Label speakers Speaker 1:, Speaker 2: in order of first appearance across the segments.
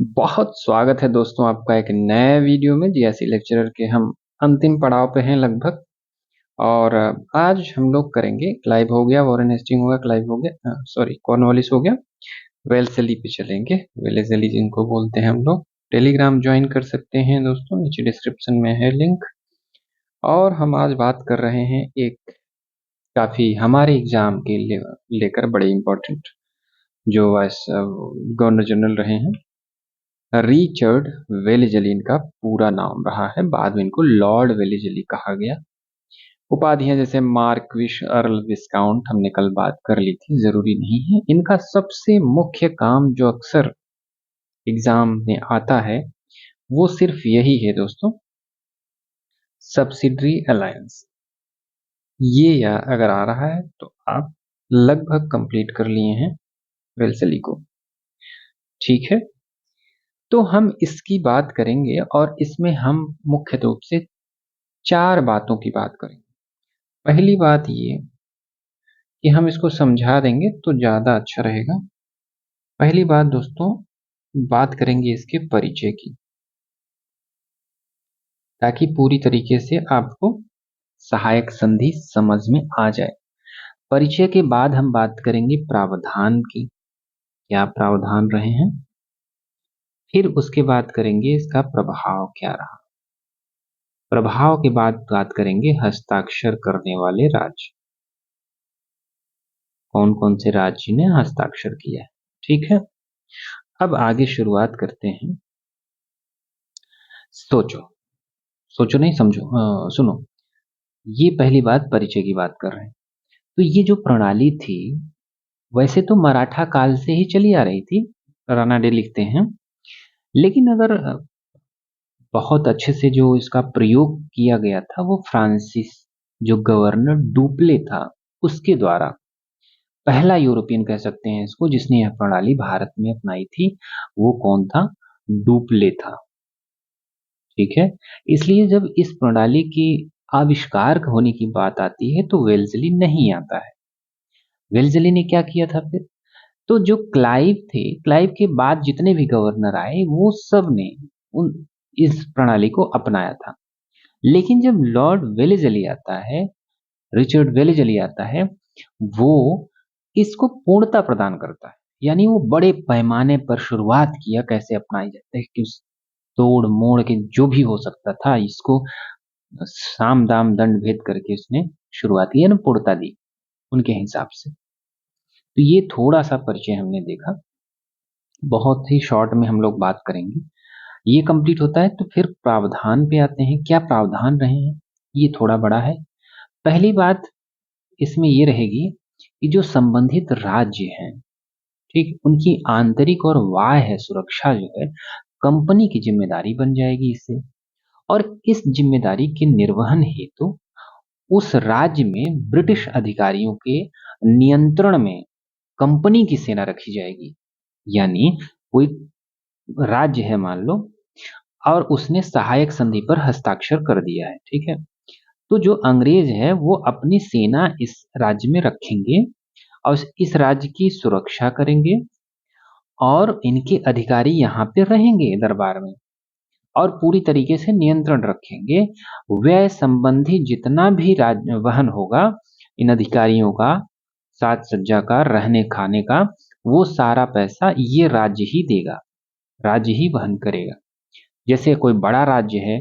Speaker 1: बहुत स्वागत है दोस्तों आपका एक नए वीडियो में। जीएसई लेक्चरर के हम अंतिम पड़ाव पे हैं लगभग। और आज हम लोग करेंगे, क्लाइव हो गया, वॉरेन हेस्टिंग हो गया, क्लाइव हो गया, सॉरी कॉर्नवालिस हो गया, वेलेस्ली पे चलेंगे। वेलेस्ली जिनको बोलते हैं हम लोग। टेलीग्राम ज्वाइन कर सकते हैं दोस्तों, नीचे डिस्क्रिप्शन में है लिंक। और हम आज बात कर रहे हैं एक काफी हमारे एग्जाम के लेकर बड़े इंपॉर्टेंट, जो वाइस गवर्नर जनरल रहे हैं, रिचर्ड वेलेज़ली इनका पूरा नाम रहा है। बाद में इनको लॉर्ड वेलेज़ली कहा गया। उपाधियां जैसे मार्क्विश, अर्ल, विस्काउंट हमने कल बात कर ली थी, जरूरी नहीं है। इनका सबसे मुख्य काम जो अक्सर एग्जाम में आता है वो सिर्फ यही है दोस्तों, सब्सिडरी अलायंस। ये या अगर आ रहा है तो आप लगभग कंप्लीट कर लिए हैं वेलेज़ली को। ठीक है, तो हम इसकी बात करेंगे और इसमें हम मुख्य रूप से 4 बातों की बात करेंगे। पहली बात ये कि हम इसको समझा देंगे तो ज़्यादा अच्छा रहेगा। पहली बात दोस्तों, बात करेंगे इसके परिचय की, ताकि पूरी तरीके से आपको सहायक संधि समझ में आ जाए। परिचय के बाद हम बात करेंगे प्रावधान की, क्या प्रावधान रहे हैं। फिर उसके बाद करेंगे इसका प्रभाव क्या रहा। प्रभाव के बाद बात करेंगे हस्ताक्षर करने वाले राज्य, कौन कौन से राज्य ने हस्ताक्षर किया है। ठीक है, अब आगे शुरुआत करते हैं। सोचो, सोचो नहीं समझो, सुनो। ये पहली बात, परिचय की बात कर रहे हैं। तो ये जो प्रणाली थी वैसे तो मराठा काल से ही चली आ रही थी, रानाडे लिखते हैं। लेकिन अगर बहुत अच्छे से जो इसका प्रयोग किया गया था वो फ्रांसिस, जो गवर्नर डुप्ले था, उसके द्वारा पहला यूरोपियन कह सकते हैं इसको जिसने यह प्रणाली भारत में अपनाई थी। वो कौन था? डुप्ले था। ठीक है, इसलिए जब इस प्रणाली की आविष्कार होने की बात आती है तो वेलेज़ली नहीं आता है। वेलेज़ली ने क्या किया था फिर? तो जो क्लाइव थे, क्लाइव के बाद जितने भी गवर्नर आए वो सब ने उन इस प्रणाली को अपनाया था। लेकिन जब लॉर्ड वेलेज़ली आता है, रिचर्ड वेलेज़ली आता है, वो इसको पूर्णता प्रदान करता है। यानी वो बड़े पैमाने पर शुरुआत किया, कैसे अपनाई जाती है, कि उस तोड़ मोड़ के जो भी हो सकता था इसको साम दाम दंड भेद करके उसने शुरुआत की, ना पूर्णता दी उनके हिसाब से। तो ये थोड़ा सा परिचय हमने देखा, बहुत ही शॉर्ट में हम लोग बात करेंगे। ये कंप्लीट होता है तो फिर प्रावधान पे आते हैं। क्या प्रावधान रहे हैं, ये थोड़ा बड़ा है। पहली बात इसमें ये रहेगी कि जो संबंधित राज्य हैं, ठीक, उनकी आंतरिक और बाह्य सुरक्षा जो है कंपनी की जिम्मेदारी बन जाएगी इससे। और इस जिम्मेदारी के निर्वहन हेतु उस राज्य में ब्रिटिश अधिकारियों के नियंत्रण में कंपनी की सेना रखी जाएगी। यानी कोई राज्य है मान लो, और उसने सहायक संधि पर हस्ताक्षर कर दिया है, ठीक है, तो जो अंग्रेज है वो अपनी सेना इस राज्य में रखेंगे और इस राज्य की सुरक्षा करेंगे, और इनके अधिकारी यहाँ पे रहेंगे दरबार में और पूरी तरीके से नियंत्रण रखेंगे। व्यय संबंधी जितना भी वहन होगा इन अधिकारियों का, साज सज्जा का, रहने खाने का, वो सारा पैसा ये राज्य ही देगा, राज्य ही वहन करेगा। जैसे कोई बड़ा राज्य है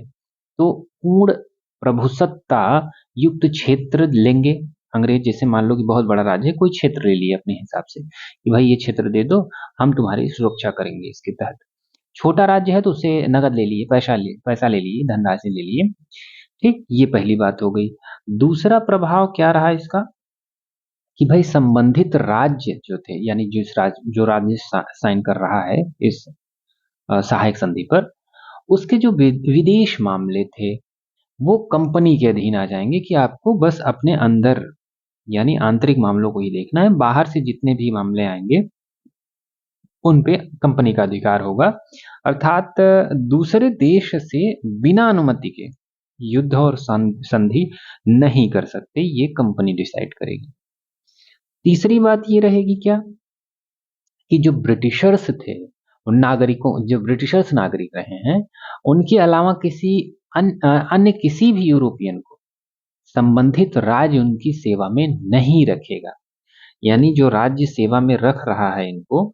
Speaker 1: तो पूर्ण प्रभुसत्ता युक्त क्षेत्र लेंगे अंग्रेज। जैसे मान लो कि बहुत बड़ा राज्य है, कोई क्षेत्र ले लिया अपने हिसाब से कि भाई ये क्षेत्र दे दो, हम तुम्हारी सुरक्षा करेंगे इसके तहत। छोटा राज्य है तो उसे नगद ले लिए, पैसा ले लिए, धनराशि ले लिए। ठीक, ये पहली बात हो गई। दूसरा प्रभाव क्या रहा इसका कि भाई संबंधित राज्य जो थे, यानी जो राज्य साइन कर रहा है इस सहायक संधि पर, उसके जो विदेश मामले थे वो कंपनी के अधीन आ जाएंगे कि आपको बस अपने अंदर यानी आंतरिक मामलों को ही देखना है, बाहर से जितने भी मामले आएंगे उन पे कंपनी का अधिकार होगा। अर्थात दूसरे देश से बिना अनुमति के युद्ध और संधि नहीं कर सकते, ये कंपनी डिसाइड करेगी। तीसरी बात ये रहेगी क्या कि जो ब्रिटिशर्स थे नागरिकों, जो ब्रिटिशर्स नागरिक रहे हैं, उनके अलावा अन्य किसी भी यूरोपियन को संबंधित राज्य उनकी सेवा में नहीं रखेगा। यानी जो राज्य सेवा में रख रहा है इनको,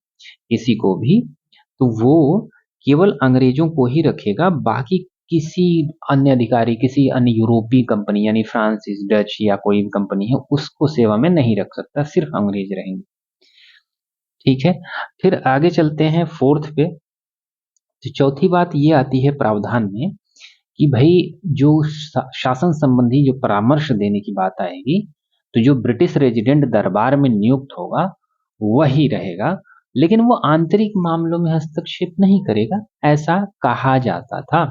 Speaker 1: किसी को भी, तो वो केवल अंग्रेजों को ही रखेगा, बाकी किसी अन्य अधिकारी, किसी अन्य यूरोपीय कंपनी यानी फ्रांसीस, डच या कोई भी कंपनी है, उसको सेवा में नहीं रख सकता, सिर्फ अंग्रेज रहेंगे। ठीक है, फिर आगे चलते हैं फोर्थ पे। तो चौथी बात ये आती है प्रावधान में कि भाई जो शासन संबंधी जो परामर्श देने की बात आएगी, तो जो ब्रिटिश रेजिडेंट दरबार में नियुक्त होगा वही रहेगा, लेकिन वो आंतरिक मामलों में हस्तक्षेप नहीं करेगा। ऐसा कहा जाता था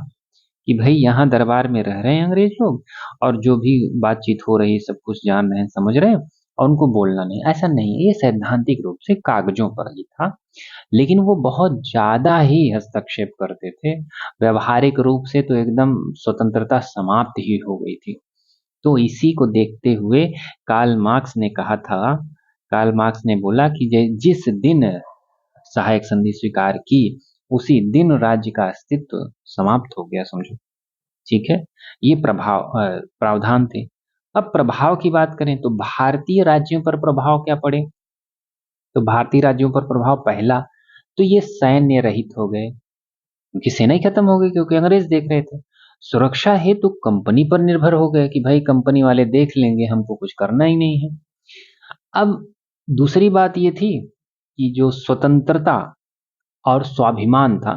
Speaker 1: कि भाई यहाँ दरबार में रह रहे हैं अंग्रेज लोग, और जो भी बातचीत हो रही है सब कुछ जान रहे हैं, समझ रहे हैं, और उनको बोलना नहीं। ऐसा नहीं है, ये सैद्धांतिक रूप से कागजों पर ही था, लेकिन वो बहुत ज्यादा ही हस्तक्षेप करते थे। व्यवहारिक रूप से तो एकदम स्वतंत्रता समाप्त ही हो गई थी। तो इसी को देखते हुए कार्ल मार्क्स ने कहा था, कार्ल मार्क्स ने बोला कि जिस दिन सहायक संधि स्वीकार की, उसी दिन राज्य का अस्तित्व समाप्त हो गया, समझो। ठीक है, ये प्रावधान थे। अब प्रभाव की बात करें तो भारतीय राज्यों पर प्रभाव क्या पड़े? तो भारतीय राज्यों पर प्रभाव पहला, तो ये सैन्य रहित हो गए, उनकी सेना ही खत्म हो गई, क्योंकि अंग्रेज देख रहे थे। सुरक्षा है तो कंपनी पर निर्भर हो गए कि भाई कंपनी वाले देख लेंगे, हमको कुछ करना ही नहीं है। अब दूसरी बात ये थी कि जो स्वतंत्रता और स्वाभिमान था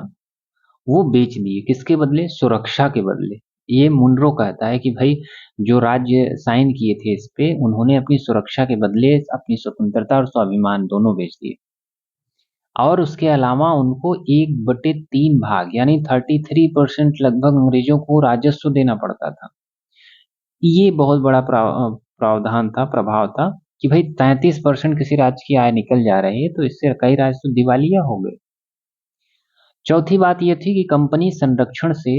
Speaker 1: वो बेच दिए, किसके बदले? सुरक्षा के बदले। ये मुनरो कहता है कि भाई जो राज्य साइन किए थे इस पे, उन्होंने अपनी सुरक्षा के बदले अपनी स्वतंत्रता और स्वाभिमान दोनों बेच दिए, और उसके अलावा उनको 1/3 भाग यानी 33% लगभग अंग्रेजों को राजस्व देना पड़ता था। ये बहुत बड़ा प्रावधान था, प्रभाव था कि भाई 33% किसी राज्य की आय निकल जा रही है, तो इससे कई राज्य तो दिवालिया हो गए। चौथी बात यह थी कि कंपनी संरक्षण से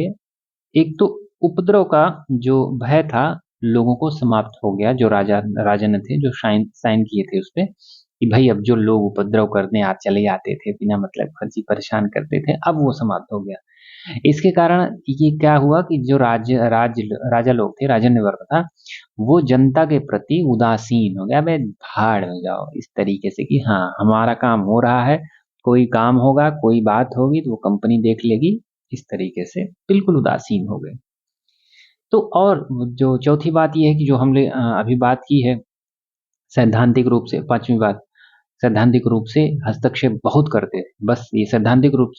Speaker 1: एक तो उपद्रव का जो भय था लोगों को समाप्त हो गया। जो राजन थे, जो साइन साइन किए थे उस पे कि भाई अब जो लोग उपद्रव करने चले आते थे, बिना मतलब फर्जी परेशान करते थे, अब वो समाप्त हो गया। इसके कारण ये क्या हुआ कि जो राजा लोग थे, राजन्य वर्ग था, वो जनता के प्रति उदासीन हो गया। भाई भाड़ में जाओ, इस तरीके से कि हाँ हमारा काम हो रहा है, कोई काम होगा, कोई बात होगी तो वो कंपनी देख लेगी, इस तरीके से बिल्कुल उदासीन हो गए। तो और जो चौथी बात यह है कि जो हमने अभी बात की है, सैद्धांतिक रूप से, पांचवी बात, सैद्धांतिक रूप से हस्तक्षेप बहुत करते थे। बस ये सैद्धांतिक रूप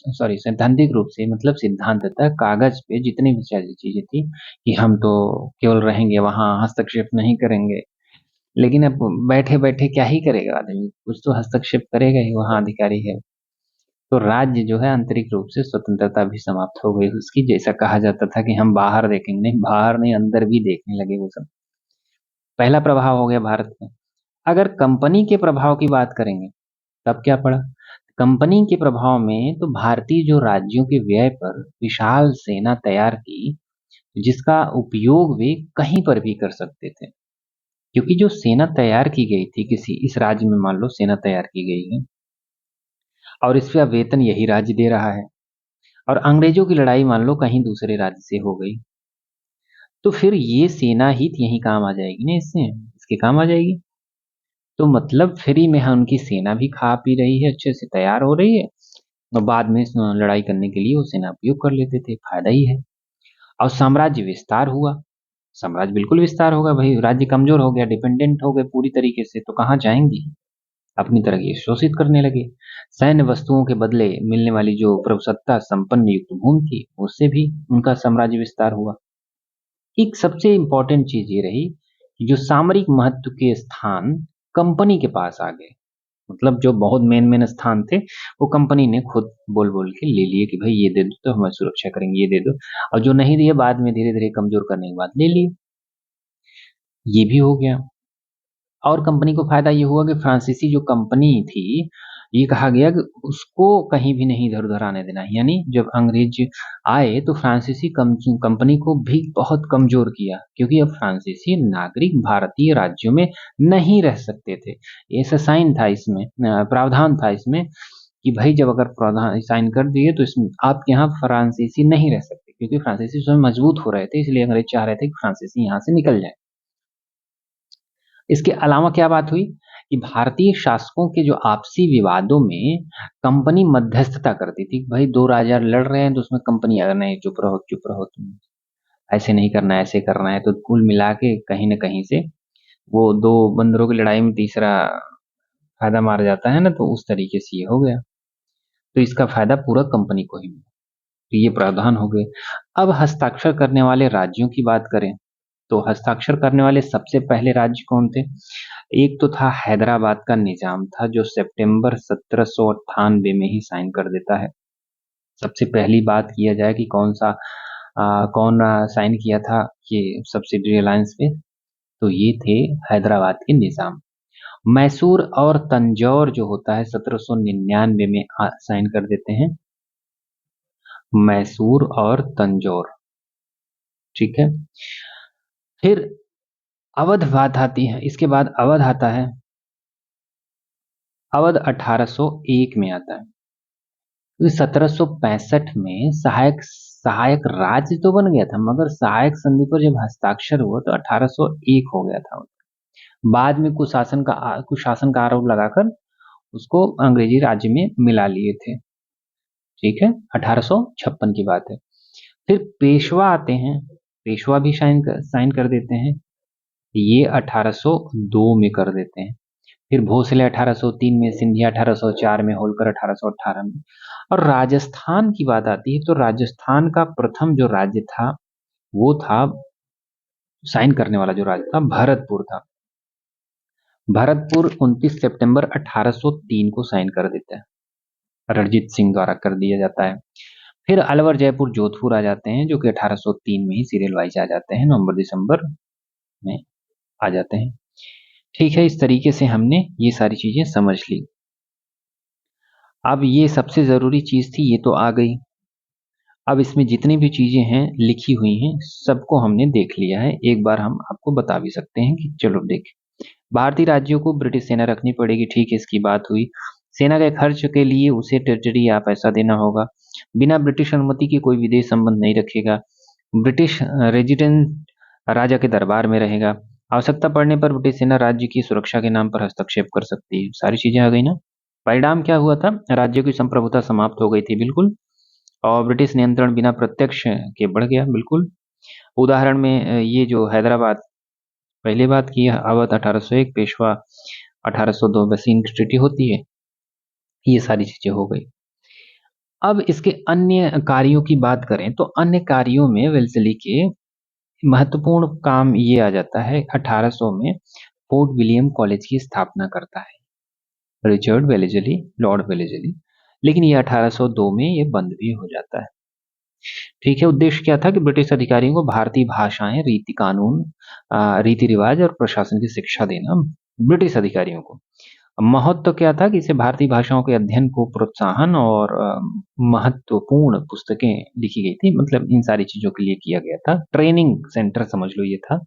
Speaker 1: से मतलब सिद्धांत था, कागज पे जितनी भी चीजें थी कि हम तो केवल रहेंगे वहां, हस्तक्षेप नहीं करेंगे, लेकिन अब बैठे बैठे क्या ही करेगा आदमी, कुछ तो हस्तक्षेप करेगा ही, वहां अधिकारी है। तो राज्य जो है आंतरिक रूप से स्वतंत्रता भी समाप्त हो गई उसकी। जैसा कहा जाता था कि हम बाहर देखेंगे, नहीं, बाहर नहीं, अंदर भी देखने लगे वो सब। पहला प्रभाव हो गया भारत में। अगर कंपनी के प्रभाव की बात करेंगे तब क्या पड़ा? कंपनी के प्रभाव में तो भारतीय जो राज्यों के व्यय पर विशाल सेना तैयार की, जिसका उपयोग वे कहीं पर भी कर सकते थे। क्योंकि जो सेना तैयार की गई थी, किसी इस राज्य में मान लो सेना तैयार की गई है और इसका वेतन यही राज्य दे रहा है, और अंग्रेजों की लड़ाई मान लो कहीं दूसरे राज्य से हो गई, तो फिर ये सेना ही यहीं काम आ जाएगी ना, इससे इसके काम आ जाएगी। तो मतलब फ्री में हम उनकी सेना भी खा पी रही है, अच्छे से तैयार हो रही है, और बाद में लड़ाई करने के लिए वो सेना उपयोग कर लेते थे, फायदा ही है। और साम्राज्य विस्तार हुआ, साम्राज्य बिल्कुल विस्तार होगा भाई, राज्य कमजोर हो गया, डिपेंडेंट हो गए पूरी तरीके से, तो कहाँ जाएंगी, अपनी तरह ये शोषित करने लगे। सैन्य वस्तुओं के बदले मिलने वाली जो प्रभुसत्ता संपन्न युक्त भूमि थी, उससे भी उनका साम्राज्य विस्तार हुआ। एक सबसे इंपॉर्टेंट चीज ये रही कि जो सामरिक महत्व के स्थान कंपनी के पास आ गए, मतलब जो बहुत मेन मेन स्थान थे वो कंपनी ने खुद बोल बोल के ले लिए कि भाई ये दे दो तो हमारी सुरक्षा करेंगे, ये दे दो, और जो नहीं दिए बाद में धीरे धीरे कमजोर करने के बाद ले लिए। ये भी हो गया। और कंपनी को फायदा ये हुआ कि फ्रांसीसी जो कंपनी थी, ये कहा गया कि उसको कहीं भी नहीं इधर उधर आने देना है। यानी जब अंग्रेज आए तो फ्रांसीसी कंपनी को भी बहुत कमजोर किया, क्योंकि अब फ्रांसीसी नागरिक भारतीय राज्यों में नहीं रह सकते थे। ऐसा साइन था इसमें, प्रावधान था इसमें कि भाई जब अगर प्रावधान साइन कर दिए तो इसमें आप यहाँ फ्रांसीसी नहीं रह सकते, क्योंकि फ्रांसीसी स्वयं मजबूत हो रहे थे, इसलिए अंग्रेज चाह रहे थे कि फ्रांसीसी यहाँ से निकल जाए। इसके अलावा क्या बात हुई कि भारतीय शासकों के जो आपसी विवादों में कंपनी मध्यस्थता करती थी। भाई दो राजा लड़ रहे हैं तो उसमें कंपनी अगर नहीं, चुप रहो तुम, ऐसे नहीं करना, ऐसे करना है, तो कुल मिला के कहीं ना कहीं से वो दो बंदरों की लड़ाई में तीसरा फायदा मार जाता है ना, तो उस तरीके से ये हो गया। तो इसका फायदा पूरा कंपनी को ही मिला। तो ये प्रावधान हो गए। अब हस्ताक्षर करने वाले राज्यों की बात करें तो हस्ताक्षर करने वाले सबसे पहले राज्य कौन थे? एक तो था हैदराबाद का निजाम था, जो सितंबर 1798 में ही साइन कर देता है। सबसे पहली बात किया जाए कि कौन साइन किया था ये सब्सिडरी अलायंस पे, तो ये थे हैदराबाद के निजाम। मैसूर और तंजौर जो होता है 1799 में साइन कर देते हैं, मैसूर और तंजौर। ठीक है। फिर अवध बात आती है, इसके बाद अवध आता है। अवध 1801 में आता है। तो 1765 में सहायक सहायक राज्य तो बन गया था, मगर सहायक संधि पर जब हस्ताक्षर हुआ तो 1801 हो गया था। बाद में कुशासन का आरोप लगाकर उसको अंग्रेजी राज्य में मिला लिए थे। ठीक है, 1856 की बात है। फिर पेशवा आते हैं, पेशवा भी साइन कर देते हैं, ये 1802 में कर देते हैं। फिर भोसले 1803 में, सिंधिया 1804 में, होलकर 1818 में। और राजस्थान की बात आती है तो राजस्थान का प्रथम जो राज्य था वो था, साइन करने वाला जो राज्य था भरतपुर था। भरतपुर 29 सितंबर 1803 को साइन कर देता है, रणजीत सिंह द्वारा कर दिया जाता है। फिर अलवर, जयपुर, जोधपुर आ जाते हैं, जो कि 1803 में ही सीरियल वाइज आ जाते हैं, नवंबर दिसंबर में आ जाते हैं। ठीक है, इस तरीके से हमने ये सारी चीजें समझ ली। अब ये सबसे जरूरी चीज थी, ये तो आ गई। अब इसमें जितनी भी चीजें हैं लिखी हुई हैं सबको हमने देख लिया है। एक बार हम आपको बता भी सकते हैं कि चलो देख, भारतीय राज्यों को ब्रिटिश सेना रखनी पड़ेगी, ठीक है, इसकी बात हुई। सेना के खर्च के लिए उसे टेरिटरी या पैसा देना होगा। बिना ब्रिटिश अनुमति के कोई विदेश संबंध नहीं रखेगा। ब्रिटिश रेजिडेंट राजा के दरबार में रहेगा। आवश्यकता पड़ने पर ब्रिटिश सेना राज्य की सुरक्षा के नाम पर हस्तक्षेप कर सकती है। सारी चीजें आ गई ना। परिणाम क्या हुआ था? राज्यों की संप्रभुता समाप्त हो गई थी, बिल्कुल। और ब्रिटिश नियंत्रण बिना प्रत्यक्ष के बढ़ गया, बिल्कुल। उदाहरण में ये जो हैदराबाद, पहली बात की अवध 1801, पेशवा 1802, बेसिन ट्रीटी होती है, ये सारी चीजें हो गई। अब इसके अन्य कार्यों की बात करें तो अन्य कार्यों में वेल्लेस्ली के महत्वपूर्ण काम ये आ जाता है, 1800 में फोर्ट विलियम कॉलेज की स्थापना करता है रिचर्ड वेलेजली, लॉर्ड वेलेजली। लेकिन ये 1802 में ये बंद भी हो जाता है। ठीक है, उद्देश्य क्या था कि ब्रिटिश अधिकारियों को भारतीय भाषाएं, रीति कानून, रीति रिवाज और प्रशासन की शिक्षा देना, ब्रिटिश अधिकारियों को। महत्व क्या था कि इसे भारतीय भाषाओं के अध्ययन को प्रोत्साहन और महत्वपूर्ण पुस्तकें लिखी गई थी, मतलब इन सारी चीजों के लिए किया गया था। ट्रेनिंग सेंटर समझ लो ये था,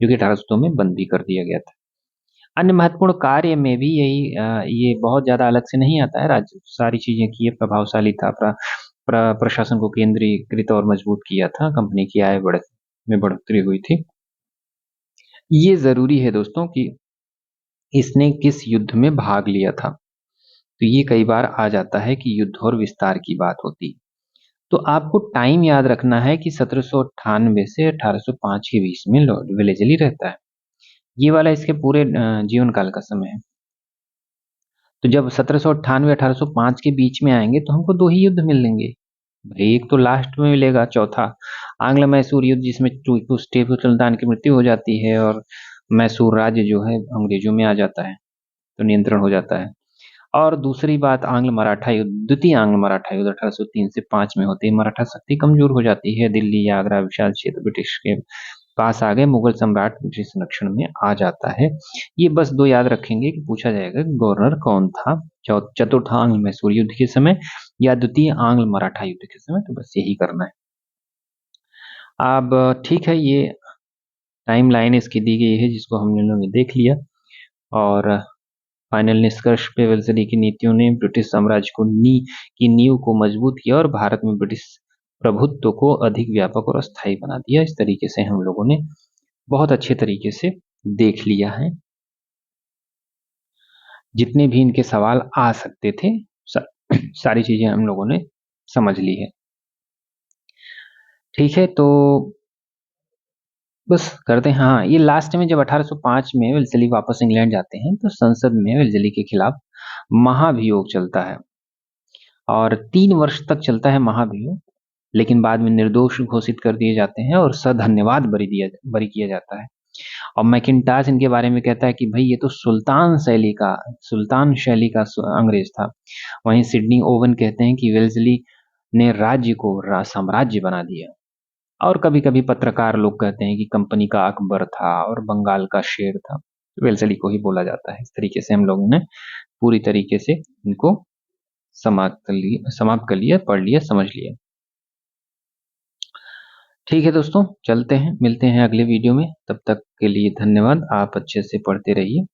Speaker 1: जो कि 1802 में बंद भी कर दिया गया था। अन्य महत्वपूर्ण कार्य में भी यही ये बहुत ज्यादा अलग से नहीं आता है, राज्य सारी चीजें की है, प्रभावशाली था, प्रशासन को केंद्रीकृत और मजबूत किया था, कंपनी की आय में बढ़ोतरी हुई थी। ये जरूरी है दोस्तों कि इसने किस युद्ध में भाग लिया था, तो ये कई बार आ जाता है कि युद्ध और विस्तार की बात होती। तो आपको टाइम याद रखना है कि 1798 से 1805 के बीच में लॉर्ड वेलेस्ली रहता है। ये वाला इसके पूरे जीवन काल का समय है। तो जब 1798 1805 के बीच में आएंगे तो हमको दो ही युद्ध मिलेंगे भाई। एक तो लास्ट में मिलेगा, चौथा आंग्ल मैसूर युद्ध, जिसमें टीपू सुल्तान की मृत्यु हो जाती है और मैसूर राज्य जो है अंग्रेजों में आ जाता है, तो नियंत्रण हो जाता है। और दूसरी बात आंग्ल मराठा युद्ध, द्वितीय आंग्ल मराठा युद्ध 1803 से 5 में होती है। मराठा शक्ति कमजोर हो जाती है, दिल्ली आगरा विशाल क्षेत्र ब्रिटिश के पास आ गए, मुगल सम्राट ब्रिटिश संरक्षण में आ जाता है। ये बस दो याद रखेंगे कि पूछा जाएगा गवर्नर कौन था चतुर्थ आंग्ल मैसूर युद्ध के समय या द्वितीय आंग्ल मराठा युद्ध के समय, तो बस यही करना है। अब ठीक है, ये टाइम लाइन इसकी दी गई है जिसको हम लोगों ने देख लिया। और फाइनल निष्कर्ष पे वेल्लेस्ली की नीतियों ने ब्रिटिश साम्राज्य की नींव को मजबूत किया और भारत में ब्रिटिश प्रभुत्व को अधिक व्यापक और स्थायी बना दिया। इस तरीके से हम लोगों ने बहुत अच्छे तरीके से देख लिया है। जितने भी इनके सवाल आ सकते थे सारी चीजें हम लोगों ने समझ ली है। ठीक है, तो बस करते हैं। हाँ, ये लास्ट में जब 1805 में वेल्लेस्ली वापस इंग्लैंड जाते हैं तो संसद में वेल्लेस्ली के खिलाफ महाभियोग चलता है और 3 वर्ष तक चलता है महाभियोग, लेकिन बाद में निर्दोष घोषित कर दिए जाते हैं और सधन्यवाद बरी किया जाता है। और मैकिन्टॉश इनके बारे में कहता है कि भाई ये तो सुल्तान शैली का अंग्रेज था। वहीं सिडनी ओवन कहते हैं कि वेल्लेस्ली ने राज्य को साम्राज्य बना दिया। और कभी कभी पत्रकार लोग कहते हैं कि कंपनी का अकबर था और बंगाल का शेर था। वेल्लेस्ली को ही बोला जाता है। इस तरीके से हम लोगों ने पूरी तरीके से इनको समाप्त कर लिया, पढ़ लिया, समझ लिया। ठीक है दोस्तों, चलते हैं, मिलते हैं अगले वीडियो में। तब तक के लिए धन्यवाद। आप अच्छे से पढ़ते रहिए।